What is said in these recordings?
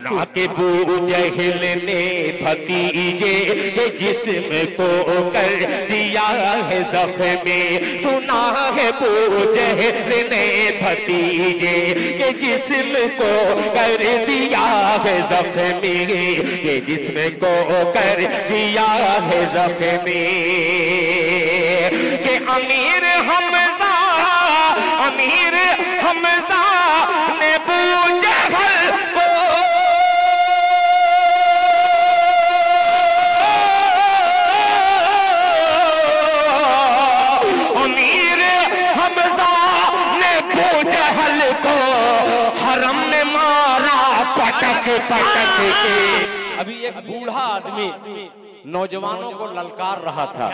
के बू जहल ने भतीजे के जिस्म को कर दिया है जख्मी। सुना है बू जहल ने भतीजे के जिस्म को कर दिया है जख्मी, के जिस्म को कर दिया है जख्मी। के अमीर हमजा ने बू जहल को हरम में मारा पटक पटक के। अभी एक बूढ़ा आदमी नौजवानों को ललकार रहा था।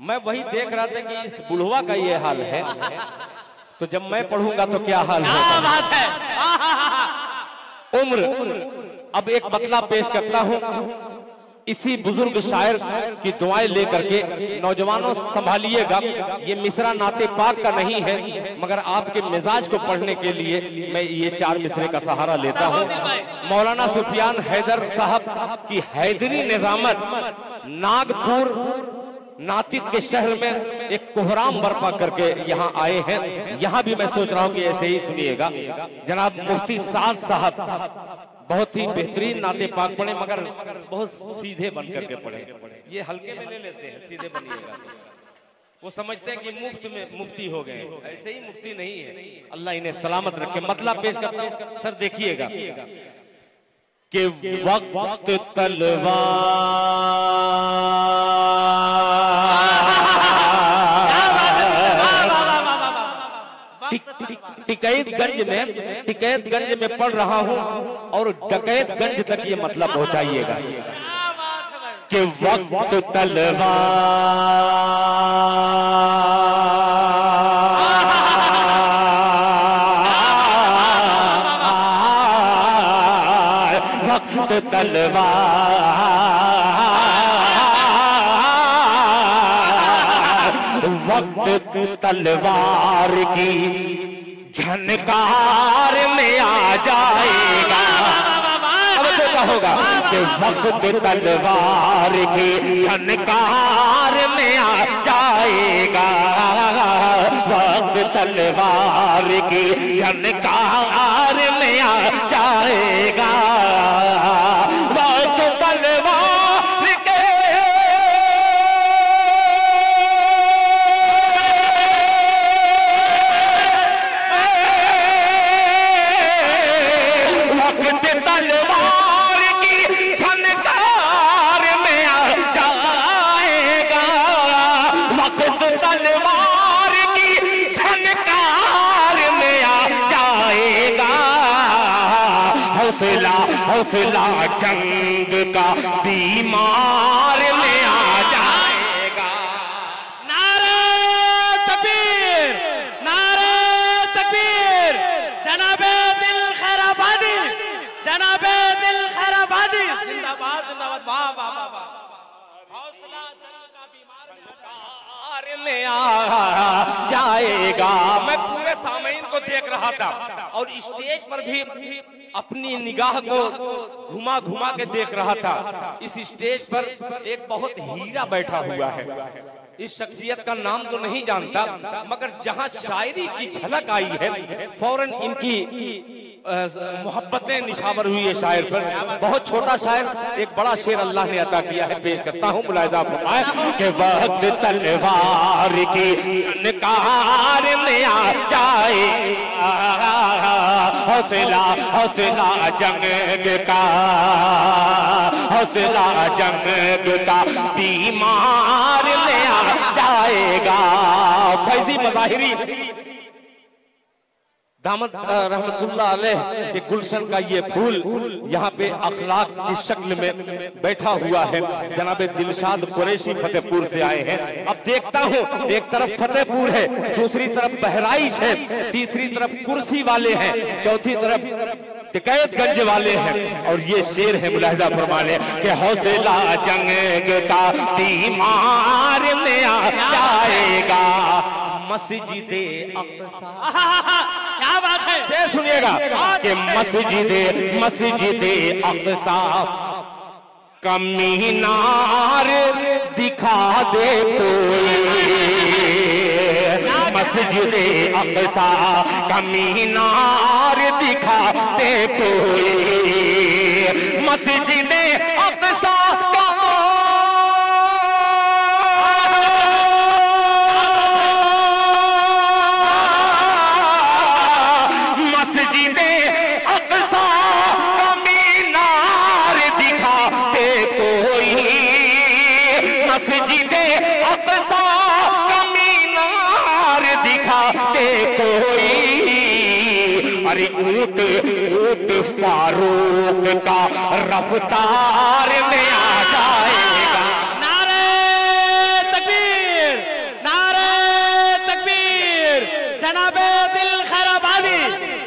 मैं वही देख रहा था कि इस बुढ़वा का ये हाल है, तो जब मैं पढ़ूंगा तो क्या हाल है। बात है उम्र। अब एक मतला पेश करता हूं इसी बुजुर्ग शायर की दुआएं लेकर के। नौजवानों संभालिएगा, ये मिसरा नाते पाक का नहीं है, मगर आपके मिजाज को पढ़ने के लिए मैं ये 4 मिसरे का सहारा लेता हूँ। मौलाना सुफियान हैदर साहब की हैदरी निजामत नागपुर नातिक के शहर में एक कोहराम बर्पा करके यहाँ आए हैं। यहाँ भी मैं सोच रहा हूँ कि ऐसे ही सुनिएगा। जनाब मुफ्ती साद साहब बहुत ही बेहतरीन नाते पाक पढ़े, मगर बहुत सीधे बन करके पढ़े। ये हल्के में ले लेते हैं, सीधे बनिएगा। वो समझते हैं कि मुफ्त में मुफ्ती हो गए, ऐसे ही मुफ्ती नहीं है। अल्लाह इन्हें सलामत रखे। मतलब पेश करता हूँ, सर देखिएगा कि वक्त तलवार टिकैतगंज में पढ़ रहा हूँ और डकैतगंज तक ये मतलब पहुंचाइएगा कि वक्त तलवार वक्त तलवार वक्त तलवार की झनकार में आ जाएगा। अब तो क्या होगा कि वक्त तलवार की झनकार में आ जाएगा। वक्त तलवार की झनकार में आ जाएगा। वक्त तलवार तलवार की झनकार में आ जाएगा। वक्त तलवार की झनकार में आ जाएगा। हौसला हौसला जंग का बीमार में आ जाएगा। नारे तकबीर, नारे तकबीर। जनाबे दिल खैराबादी, जनाबे दिल खैराबादी जिंदाबाद जिंदाबाद। वाह वाह वाह वाह। हौसला का बीमार में आ जाएगा। मैं पूरे सामईन को देख रहा था और स्टेज पर भी अपनी निगाह को घुमा घुमा के देख रहा था। इस स्टेज पर एक बहुत हीरा बैठा हुआ है। इस शख्सियत का नाम तो नहीं जानता, मगर जहां शायरी की झलक आई है फौरन इनकी मोहब्बतें निछावर हुई है शायर पर। बहुत छोटा शायर, एक बड़ा शेर अल्लाह ने अता किया है, पेश करता हूँ। मुलाहिजा फरमाए कि वक्त तलवार की झनकार में आ जाए। हौसला हौसला जंग का, हौसला जंग का बीमार में आ जाएगा। फैजी मज़ाहिरी दामद रहमतुल्लाह अलैह के गुलशन का ये फूल यहाँ पे अखलाक की शक्ल में बैठा हुआ है। जनाबे दिलशाद कुरैशी फतेहपुर से आए हैं। अब देखता हूँ, एक तरफ फतेहपुर है, दूसरी तरफ बहराइच है, तीसरी तरफ कुर्सी वाले हैं, चौथी तरफ टिकैतगंज वाले हैं। और ये शेर है, मुलाहिजा फरमाने के हौसला जंग का बीमार में आ जाएगा। मस्जिदे अक़सा। क्या बात है। शेर सुनिएगा कि मस्जिदे अक़सा का मीनार दिखा दे कोई, मस्जिदे अक़सा का मीनार दिखा दे कोई, मस्जिदे अक़सा का ऊट फारूक का रफ्तार में आ जाएगा। नारे तकबीर, नारे तकबीर। जनाबे दिल खैराबादी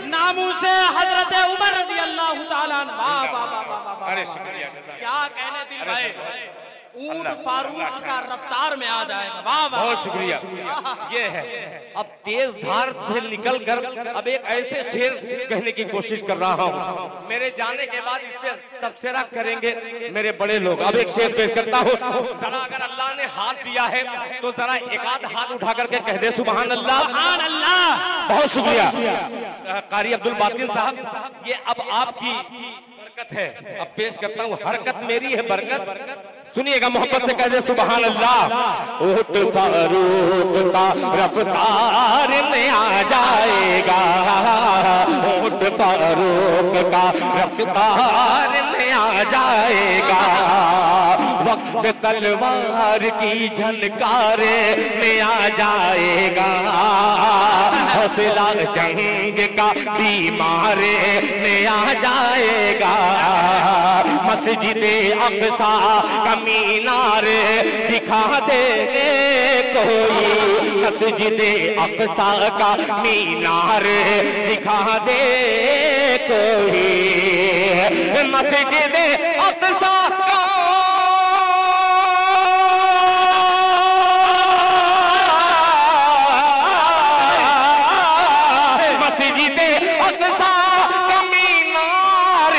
नामू से हजरत उमर रजी अल्लाह ताला अन्हु। अरे शुक्रिया, क्या कहने दिल भाई, ऊंट फारूक का रफ्तार में आ जाएगा। वाह वाह, बहुत शुक्रिया। ये है अब तेज धार से निकल कर अब एक ऐसे शेर कहने की कोशिश कर रहा हूँ, मेरे जाने के बाद इस पे तबसरा करेंगे मेरे बड़े लोग। अब एक शेर पेश करता हूँ, जरा अगर अल्लाह ने हाथ दिया है तो जरा एक आध हाथ उठा करके कह दे सुभान अल्लाह। सुभान अल्लाह। बहुत शुक्रिया कारी अब्दुल बातिन साहब। ये अब आपकी बरकत है, अब पेश करता हूँ, हरकत मेरी है बरकत। सुनिएगा, मोहब्बत से कह दे सुभान अल्लाह। ऊट फारूक का रफ्तार में आ जाएगा, ऊट फारूक का रफ्तार में आ जाएगा, वक्त तलवार की झनकारे में आ जाएगा, हौसला जंग का बीमारे में आ जाएगा, मस्जिदे अक़सा का मीनार दिखा दे कोई, मस्जिदे अक़सा का मीनार दिखा दे कोई, मस्जिदे अक़सा का मस्जिदे अक़सा का मीनार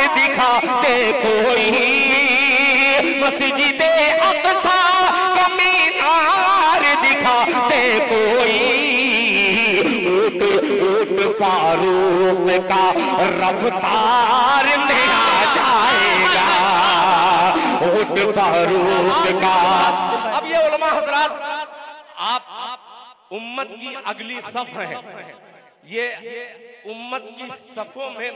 दिखा दे कोई, ऊट फारूक का रफ्तार में आ जाएगा, ऊट फारूक का। अब ये उलमा हज़रात, आप उम्मत की अगली सफ है, ये उम्मत की सफों में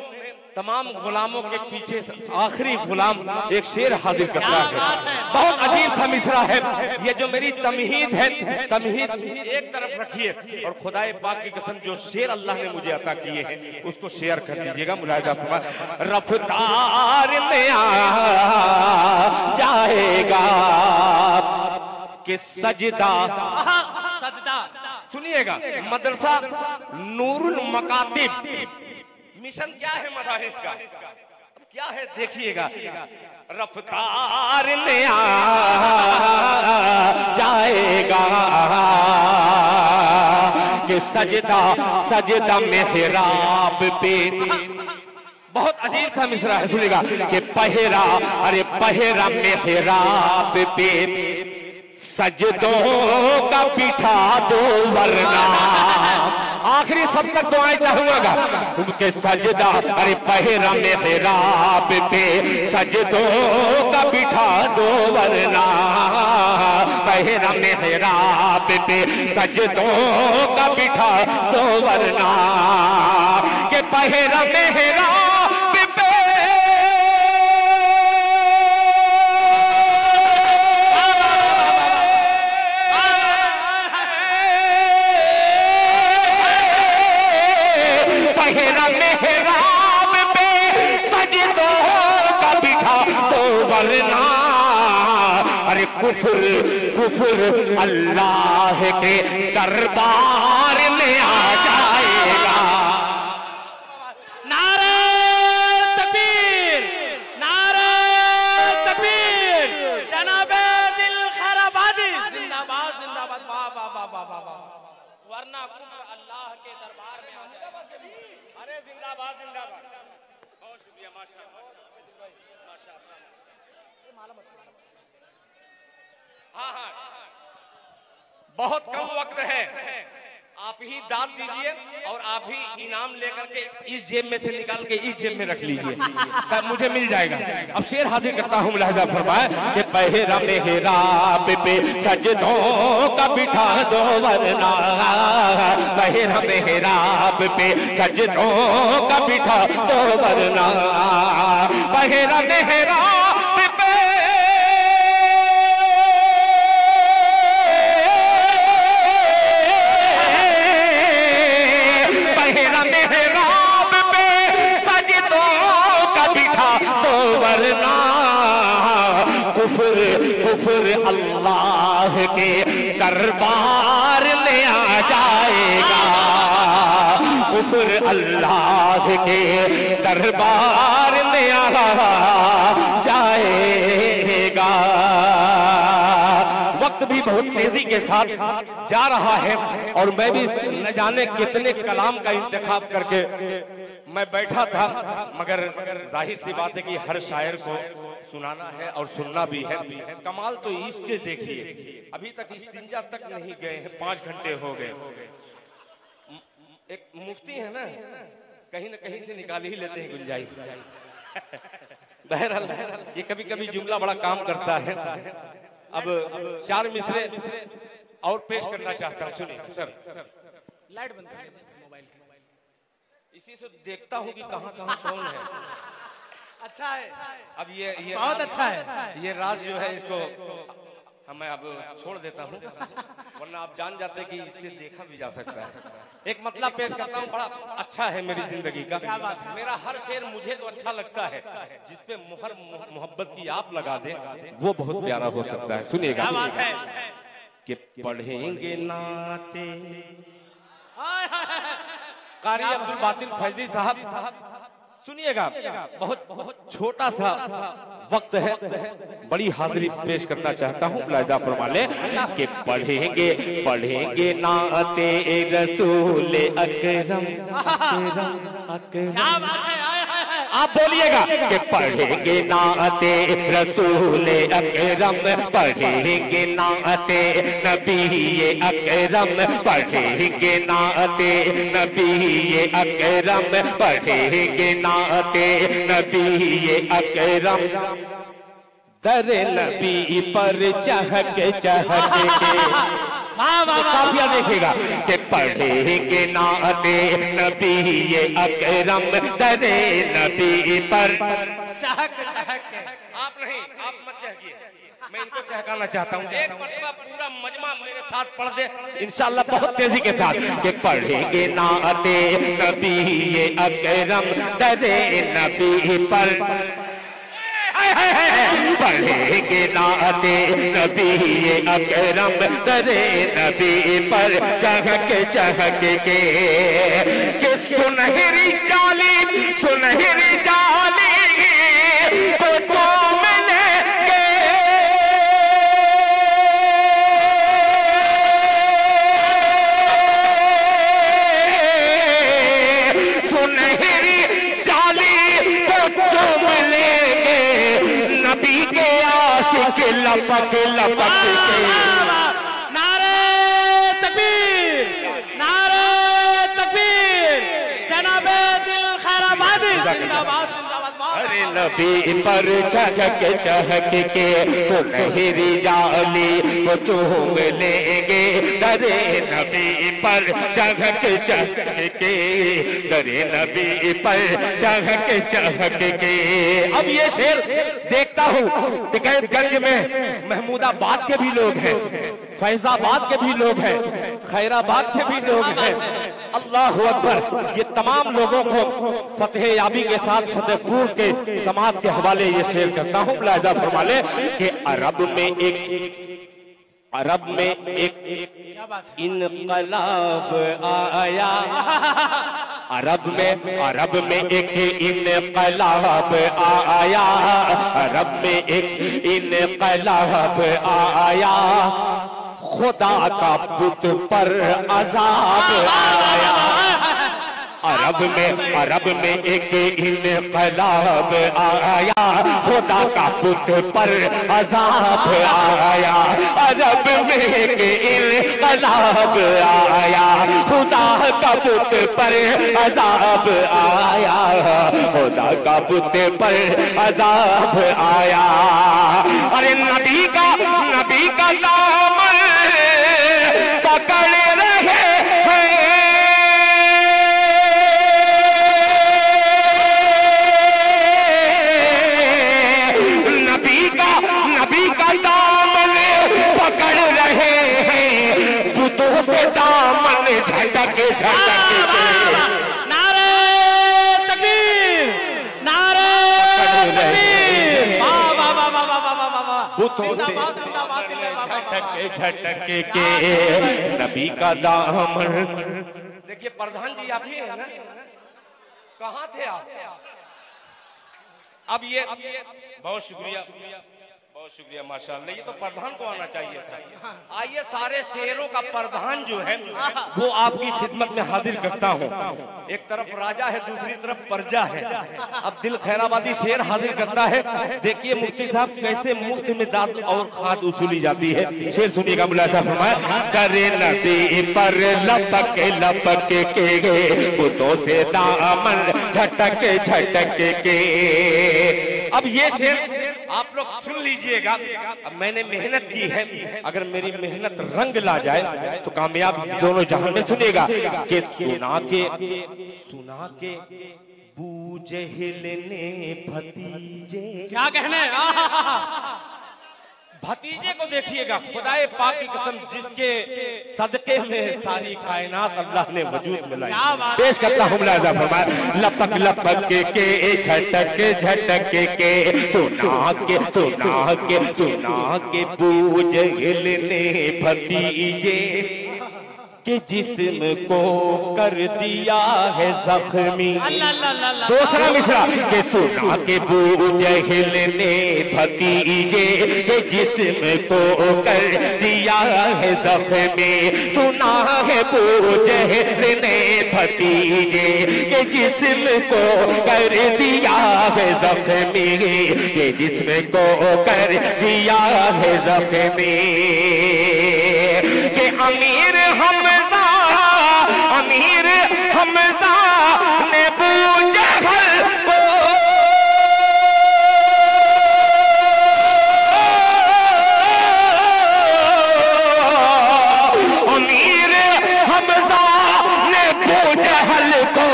तमाम गुलामों के पीछे आखिरी गुलाम एक शेर हाजिर करता है। बहुत अजीब सा मिसरा है ये, जो मेरी तमहीद है, तमहीद एक तरफ रखिए और खुदाए पाक की कसम जो शेर अल्लाह ने मुझे अता किए हैं उसको शेयर कर दीजिएगा। मुलाहिजा फरमाइए, रफ्तार में आ जाएगा कि सजदा, सजदा सुनिएगा, मदरसा नूरुल मकातिब, मिशन क्या है मदारिस का, क्या है देखिएगा, रफ्तार में आ जाएगा कि सजदा सजदा मेहराब पे। बहुत अजीब सा मिसरा है, सुनिएगा कि पहरा, अरे पहरा मेहराब पे, सजदों का बिठा दो वरना, आखिरी सब तक दुआएं चाहूंगा उनके सजदा, अरे पहरा मेहराब पे, सजदों का बिठा दो वरना, पहरा मेहराब पे, सजदों का बिठा दो वरना, के पहरा मेहराब वरना, अरे कुफर कुफर अल्लाह के दरबार में आ जाएगा। नारे तकबीर, नारे तकबीर। जनाबे दिल खैराबादी जिंदाबाद जिंदाबाद। वाह वाह वाह वाह वाह। वरना कुफर अल्लाह के दरबार में आ जाएगा। अरे जिंदाबाद जिंदाबाद, बहुत शुक्रिया, माशाअल्लाह माशाअल्लाह। हाँ हाँ, बहुत कम वक्त है, आप ही दाद दीजिए और आप ही इनाम लेकर के इस जेब में से निकाल के इस जेब में रख लीजिए, तब मुझे मिल जाएगा। अब शेर हाजिर करता हूँ, मुलाहिजा फरमाए कि पहरा मेहराब पे सजदों का बिठा दो वरना, पहरा मेहराब पे सजदों का बिठा दो वरना, पहरा मेहराब पे कुफ्र अल्लाह के दरबार में आ जाएगा, कुफ्र अल्लाह के दरबार में आ जाएगा। वक्त भी बहुत तेजी के साथ जा रहा है और मैं भी न जाने कितने कलाम का इंतखाब करके मैं बैठा था, मगर जाहिर सी बात है कि हर शायर को सुनाना है और सुनना भी है। कमाल तो इसके देखिए, अभी तक इस्तिंजा तक नहीं गए हैं, 5 घंटे हो गए। एक मुफ्ती है ना, कहीं न कहीं से निकाल ही लेते हैं गुंजाइश। बहरहाल ये कभी कभी जुमला बड़ा काम करता है। अब 4 मिसरे और पेश करना चाहता हूँ, सुनिए सर। लाइट बंद कर मोबाइल की, इसी से देखता हूँ कि कहाँ कहाँ कौन है। अच्छा है, अब ये बहुत अच्छा है, ये राज जो है इसको मैं अब छोड़ देता हूँ, वरना आप जान जाते कि इससे देखा भी जा सकता है। एक मतलब पेश करता हूँ, बड़ा अच्छा है मेरी जिंदगी का। मेरा हर शेर मुझे तो अच्छा लगता है, जिसपे मुहर मोहब्बत की आप लगा दे वो बहुत प्यारा हो सकता है। सुनिएगा कि पढ़ेंगे नाते कारी अब्दुल बातिल फैजी साहब, सुनिएगा, बहुत छोटा सा वक्त है, बड़ी हाजिरी पेश करना चाहता हूँ। मुलाहिजा फरमा ले कि पढ़ेंगे नाते रसूल अकरम, आप बोलिएगा कि पढ़ेंगे नाते रसूल अकरम, पढ़ेंगे नाते नबी अकरम, पढ़ेंगे नाते नबी अकरम, पढ़ेंगे नाते नबी अकरम, दर नबी पर चहक चहक के काफिया देखेगा कि पढ़ेंगे नाते नबी अकरम, दर नबी पर चहक चहक के। आप नहीं, आप मत चहकिए, मैं इनको चहकाना चाहता हूँ। एक मरतबा पूरा मजमा मेरे साथ पढ़ दे इंशाअल्लाह बहुत तेजी के साथ कि पढ़ेंगे नाते नबी अकरम, दर नबी पर पढ़ेंगे नाते नबी अकरम, दरे नबी पर चहक चहक के सुनहरी जाली को चूम लेंगे, सुनहरी जाली को चूम लेंगे, नबी के आशिक लपक लपक के। नारे तकबीर, नारे तकबीर, जनाबे दिल खैराबादी जिंदाबाद जिंदाबाद। अरे नबी पर चहक चहक के सुनहरी जाली को चूम लेंगे, दरे नबी पर चहक चहक के, दरे नबी पर चहक चहक के। अब ये शेर देखता हूँ टिकैतगंज में महमूदाबाद के भी लोग हैं, फैजाबाद के भी लोग हैं, खैराबाद के भी लोग हैं। अल्लाह अकबर। ये तमाम लोगों को फतेह याबी के साथ फतेहपुर के समाज के हवाले ये शेर करता हूँ। मुलाहिजा फरमा ले कि अरब में एक इनकलाब आया, अरब में एक इनकलाब आया, अरब में एक इनकलाब आया, खुदा का पुत पर अजाब आया। अरब में एक इनकलाब आया, खुदा का पुत पर अजाब आया। अरब में एक इनकलाब आया, खुदा का पुत पर अजाब आया, खुदा का पुत पर अजाब आया। अरे नबी का दामन पकड़ रहे हैं, नबी का दामन पकड़ रहे हैं, बुतों से दामन झटक झटक के। नारे तकबीर, नारे तकबीर, वाह वाह वाह वाह वाह वाह वाह वाह, बुतों से झटक झटक के नबी का दामन। देखिए प्रधान जी आप ही है ना, कहाँ थे आप? अब ये बहुत शुक्रिया, बहुत शुक्रिया माशाअल्लाह। ये तो प्रधान को आना चाहिए था। आइए सारे शेरों का प्रधान जो है वो आपकी खिदमत में हाजिर करता हूँ। एक तरफ राजा है, दूसरी तरफ प्रजा है। अब दिल खैराबादी शेर हाजिर करता है। देखिए मुफ्ती साहब कैसे मुफ्त में दाद और खाद उसूली जाती है। शेर सुनिएगा। मुलाजा फरमाया, करे नबी पर लपक लपक के बुतों से दामन झटक झटक के। अब ये शेर आप लोग सुन लीजिएगा। अब मैंने मेहनत की है, अगर मेरी मेहनत रंग ला जाए तो कामयाब दोनों जहां में। सुनेगा कि सुना के बू जहल ने भतीजे, क्या कहने, भतीजे को देखिएगा। खुदाए पाक की कसम, जिसके सदके में सारी कायनात अल्लाह ने वजूद मिलाई। पेश करता हूँ मुलाजा फरमाया, लपक लपक के झटक झटक के सुना के बू जहल ने भतीजे कि जिस्म को कर दिया है जख्मी। दूसरा मिसरा के सुना के बू जहल ने भतीजे के जिस्म को कर दिया है जख्मी। सुना है बू जहल ने भतीजे के जिस्म को कर दिया है जख्मी, के जिस्म को कर दिया है जख्मी। के अमीर हमजा ने बू जहल को अमीर हमजा ने बू जहल को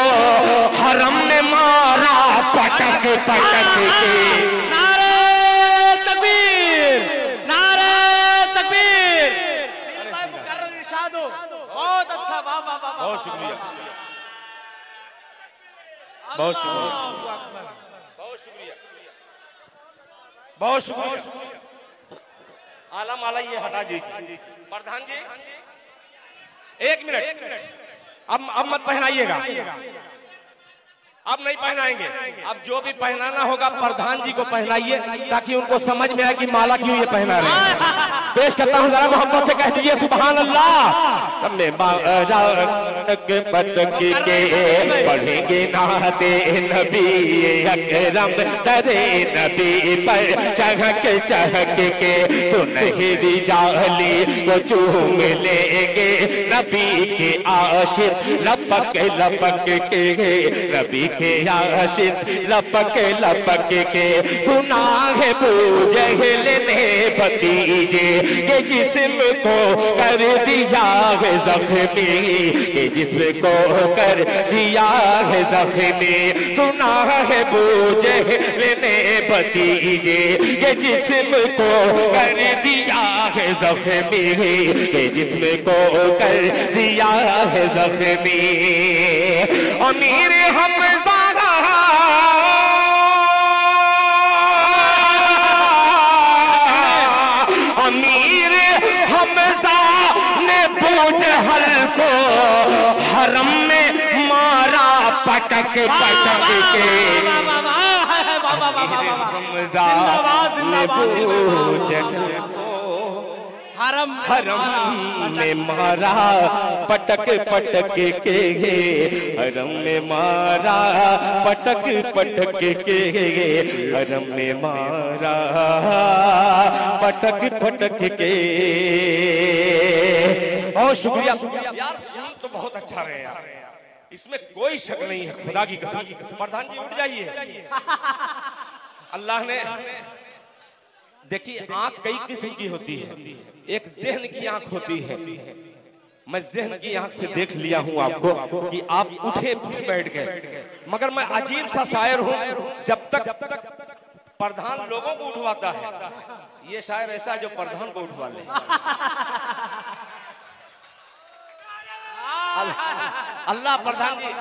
हरम में मारा पटक पटक के। नारे तकबीर, नारे तकबीर। मुकर्रर इरशाद हो, बहुत अच्छा, वाह वाह वाह, बहुत शुक्रिया, बहुत शुक्रिया, बहुत शुक्रिया, बहुत शुक्रिया। आला माला ये हटा जी। प्रधान जी एक मिनट, अब मत पहनाइएगा, अब नहीं पहनाएंगे। अब जो भी पहनाना होगा प्रधान जी को पहनाइए, ताकि उनको समझ में आए कि माला क्यों ये पहना रहे हैं। पेश करता हूँ, जरा मोहब्बत से कह दीजिए सुभान अल्लाह। हमने के पढ़ेंगे नाते नबी अकरम, तेरे नबी पर चहक चहक के सुनहरी जाली को चूम लेंगे। नबी के आशिक लपक लपक के, नबी के आशिक लपक लपक के। सुना है बू जहल ने भतीजे के जिस्म को कर दिया है जख्मी, के जिस्म को कर दिया है जख्मी। सुना है बू जहल ने भतीजे के जिस्म को कर दिया है जख्मी, के जिस्म को कर दिया है जख्मी। अमीर हमजा अमीर हमजा ने बू जहल को हरम में मारा पटक पटक के। हमजा ने बू जहल को हरम में मारा पटक पटक के, हरम में मारा पटक पटक के, हरम में मारा पटक पटक के। बहुत शुक्रिया यार, तो बहुत अच्छा रहे यार, इसमें कोई शक नहीं है, खुदा की कसम। प्रधान जी उठ जाइए। अल्लाह ने देखिए, आंख कई किस्म की होती है, एक ज़हन की आंख होती है। मैं ज़हन की आंख से देख लिया हूं आपको कि आप उठे फिर बैठ गए, मगर मैं अजीब सा शायर हूं, जब तक प्रधान लोगों को उठवाता है, ये शायर ऐसा जो प्रधान को उठवा ले। अल्लाह प्रधान जी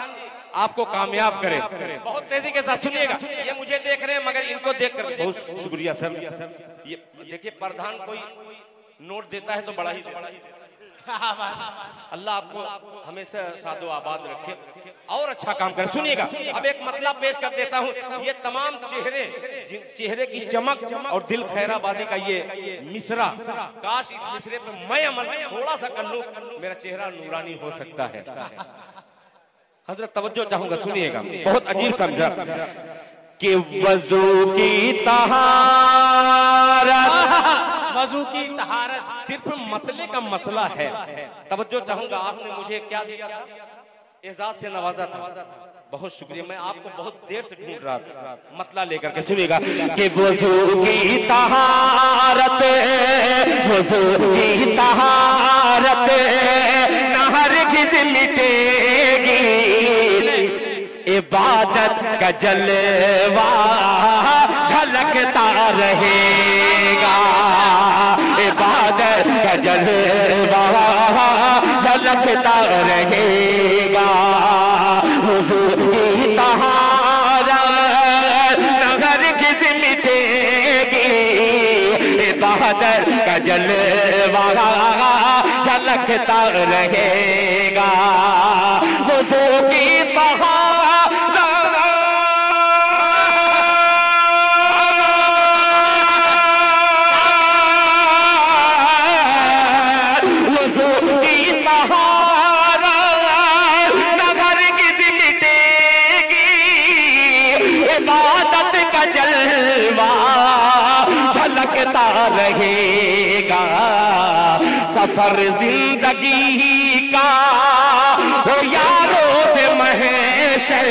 आपको कामयाब करे। बहुत तेजी के साथ सुनिएगा, ये मुझे देख रहे हैं मगर इनको देख कर बहुत शुक्रिया सर। ये देखिए, प्रधान कोई नोट देता है तो बड़ा ही अल्लाह आपको हमेशा सादो आबाद रखे और अच्छा काम करे। सुनिएगा, अब एक मतलब पेश कर देता हूँ। ये तमाम चेहरे की चमक और दिल खैराबादी का ये मिसरा, काश इस मिसरे पे मैं अमल थोड़ा सा कर लूं, मेरा चेहरा नूरानी हो सकता है। हजरत तवज्जो चाहूंगा, सुनिएगा, बहुत अजीब समझा कि वजू की तहारत, वजू की तहारत सिर्फ मतले का मसला है। तवज्जो चाहूंगा, आपने मुझे क्या दिया था? एजाज से नवाजा था। बहुत शुक्रिया, मैं आपको बहुत देर से ढूंढ रहा था, मतला लेकर के। सुनिएगा कि वजू की तहारत, वजू की तहारत न हरगिज़ मिटेगी, इबादत का जलवा झलकता रहेगा, इबादत का जलवा झलकता रहेगा। हुजूर की तहारत नगर किस मिटेगी, इबादत का जलवा झलकता रहेगा। हुजूर की तहारत झलकता रहेगा। सफर जिंदगी का हो यारों से महशर,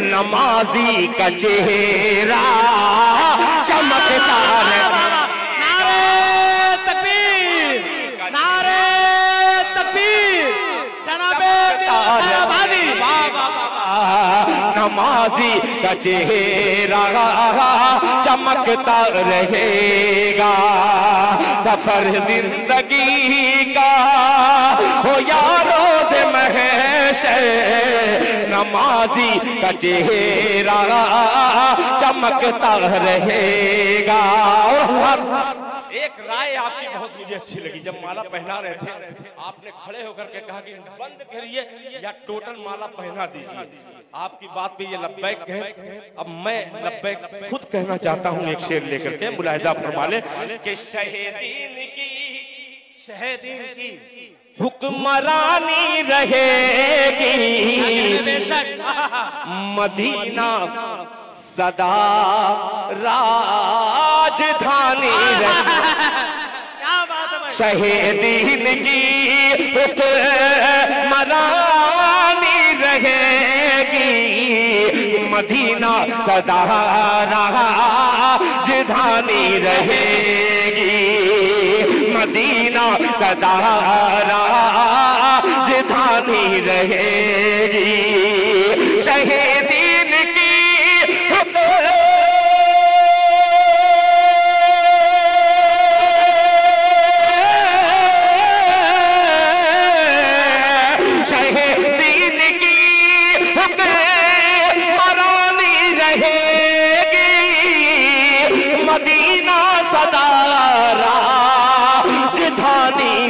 नमाजी का चेहरा चमकता रहेगा। नारे तकबीर, नारे तकबीर, जनाबे खैराबादी, नमाजी का चेहरा चमकता रहेगा। सफर जिंदगी का हो यारों से महशर, नमाजी का चेहरा चमकता रहेगा। और एक राय आपकी बहुत मुझे अच्छी लगी, जब माला पहना रहे थे आपने खड़े होकर के कहा कि बंद करिए या टोटल माला पहना दीजिए। आपकी बात पे ये लब्बैक कहे, अब मैं लब्बैक खुद कहना चाहता हूँ एक शेर लेकर के, मुलाहिजा फरमा ले कि शहीदीन की हुक्मरानी रहेगी, मदीना सदा राजधानी रहेगी। शहीदीन की हुक्मरानी रहेगी, मदीना सदा राजधानी रहेगी, मदीना सदा राजधानी रहेगी। शहीदीन की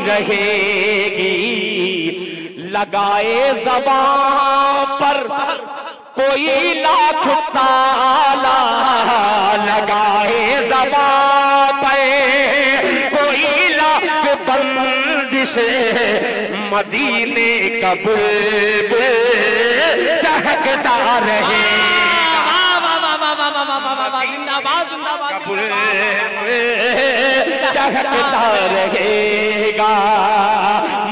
रहेगी। लगाए ज़बान पर कोई लाख ताला, लगाए ज़बान पर कोई लाख से मदीने का बुलबुल चहकता रहे, जिंदाबाद जिंदाबाद चहकता रहेगा,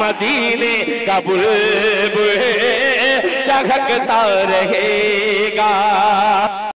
मदीने का बुलबुल चहकता रहेगा।